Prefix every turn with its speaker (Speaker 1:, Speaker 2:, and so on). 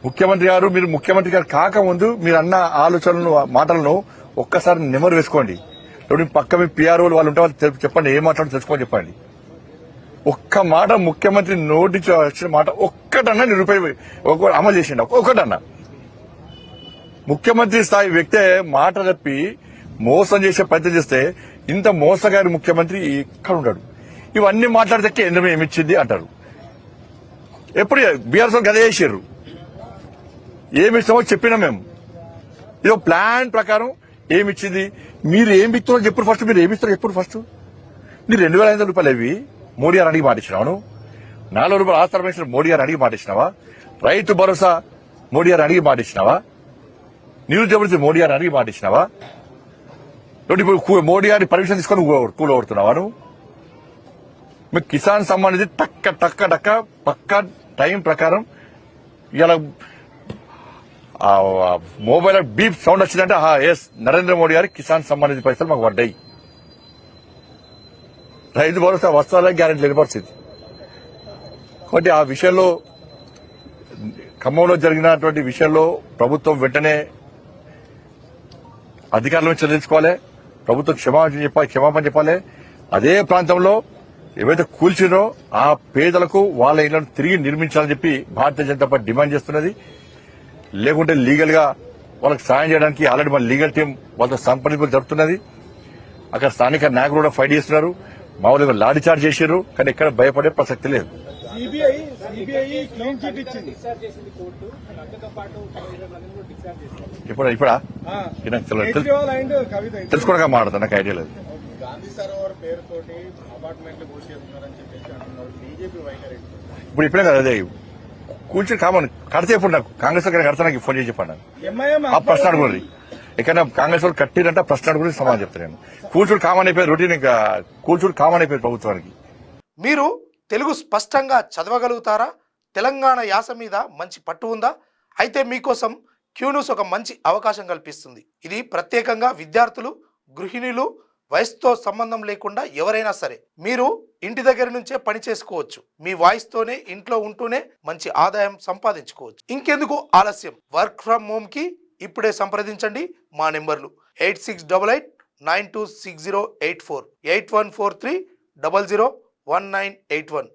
Speaker 1: ముఖ్యమంత్రి గారు, మీరు ముఖ్యమంత్రి గారు కాకముందు మీరు అన్న ఆలోచనలను మాటలను ఒక్కసారి నెమరు వేసుకోండి. పక్క మీ పిఆర్ఓ వాళ్ళు ఉంటే వాళ్ళు చెప్పండి, ఏం మాట్లాడో తెలుసుకోని చెప్పండి. ఒక్క మాట ముఖ్యమంత్రి నోటి వచ్చిన మాట ఒక్కటన్నా అమలు చేసిండు, ఒక్కటన్నా. ముఖ్యమంత్రి స్థాయి వ్యక్తే మాట తప్పి మోసం చేసే ప్రయత్నం చేస్తే ఇంత మోసగారి ముఖ్యమంత్రి ఇక్కడ ఉంటాడు. ఇవన్నీ మాట్లాడితే కేంద్రం ఏమిచ్చింది అంటారు. ఎప్పుడు బీఆర్ఎస్ గద చేసారు, ఏమిస్తామో చెప్పినా మేము. ఇదో ప్లాన్ ప్రకారం ఏమిచ్చింది, మీరు ఏమి ఇస్తున్నారో చెప్పు ఫస్ట్. మీరు ఏమిస్తారో చెప్పు ఫస్ట్. మీరు 2,500 రూపాయలు ఇవి మోడీ గారు అడిగి మాటిచ్చినావు. 4 రూపాయలు ఆస్తుల పెన్షన్ మోడీ గారు అడిగి మాటిచ్చినావా? రైతు భరోసా మోడీ గారు అడిగి మాటిచ్చినావా? నిరుద్యోగులు మోడీ గారు అడిగి మాటిచ్చినావా? ఇప్పుడు మోడీ గారిని పర్మిషన్ తీసుకొని కూల కొడుతున్నావా నువ్వు? మీకు కిసాన్ సంబంధించి టక్క పక్క టైం ప్రకారం ఇలా మొబైల్ బీప్ సౌండ్ వచ్చిందంటే ఎస్ నరేంద్ర మోడీ గారి కిసాన్ సంబంధించిన పైసలు మాకు పడ్డాయి. రైతు భరోసా వస్తారని గ్యారెంటీ లేని పరిస్థితి. కాబట్టి ఆ విషయంలో ఖమ్మంలో జరిగినటువంటి విషయంలో ప్రభుత్వం వెంటనే అధికారులను చెల్లించుకోవాలి. ప్రభుత్వం క్షమాపణ చెప్పాలి. అదే ప్రాంతంలో ఏవైతే కూల్చినో ఆ పేదలకు వాళ్ళ ఇళ్లను తిరిగి నిర్మించాలని చెప్పి భారతీయ జనతా పార్టీ డిమాండ్ చేస్తున్నది. లేకుంటే లీగల్ గా వాళ్ళకి సాయం చేయడానికి ఆల్రెడీ మన లీగల్ టీం వాళ్ళతో సంప్రదింపులు జరుపుతున్నది. అక్కడ స్థానిక నాయకులు కూడా ఫైట్ చేస్తున్నారు. మామూలుగా లాఠీ చార్జ్ చేశారు, కానీ ఎక్కడ భయపడే ప్రసక్తి లేదు. ఇప్పుడా తెలుసుకోవడానికి మాట్లాడతా, నాకు ఐడియా లేదు. ఇప్పుడు ఇప్పుడే కదా అదే కూర్చొని కామన్ కడితే ఇప్పుడు నాకు కాంగ్రెస్ కడితే నాకు ఫోన్ చేసి చెప్పండి. ఆ ప్రశ్న అడుగున్నది ఎక్కడైనా కాంగ్రెస్ వాళ్ళు కట్టిరంటే ప్రశ్న అడుగుని సమాధానం చెప్తాను. కూల్చుడు కామన్ అయిపోయింది, రొటీన్ ఇంకా కూల్చుడు కామన్ అయిపోయింది ప్రభుత్వానికి.
Speaker 2: మీరు తెలుగు స్పష్టంగా చదవగలుగుతారా? తెలంగాణ యాస మీద మంచి పట్టు ఉందా? అయితే మీకోసం క్యూన్యూస్ ఒక మంచి అవకాశం కల్పిస్తుంది. ఇది ప్రత్యేకంగా విద్యార్థులు, గృహిణులు, వయసుతో సంబంధం లేకుండా ఎవరైనా సరే మీరు ఇంటి దగ్గర నుంచే పని చేసుకోవచ్చు. మీ వాయిస్తోనే ఇంట్లో ఉంటూనే మంచి ఆదాయం సంపాదించుకోవచ్చు. ఇంకెందుకు ఆలస్యం? వర్క్ ఫ్రమ్ హోమ్ కి ఇప్పుడే సంప్రదించండి. మా నెంబర్లు 8688926084, 8143001981.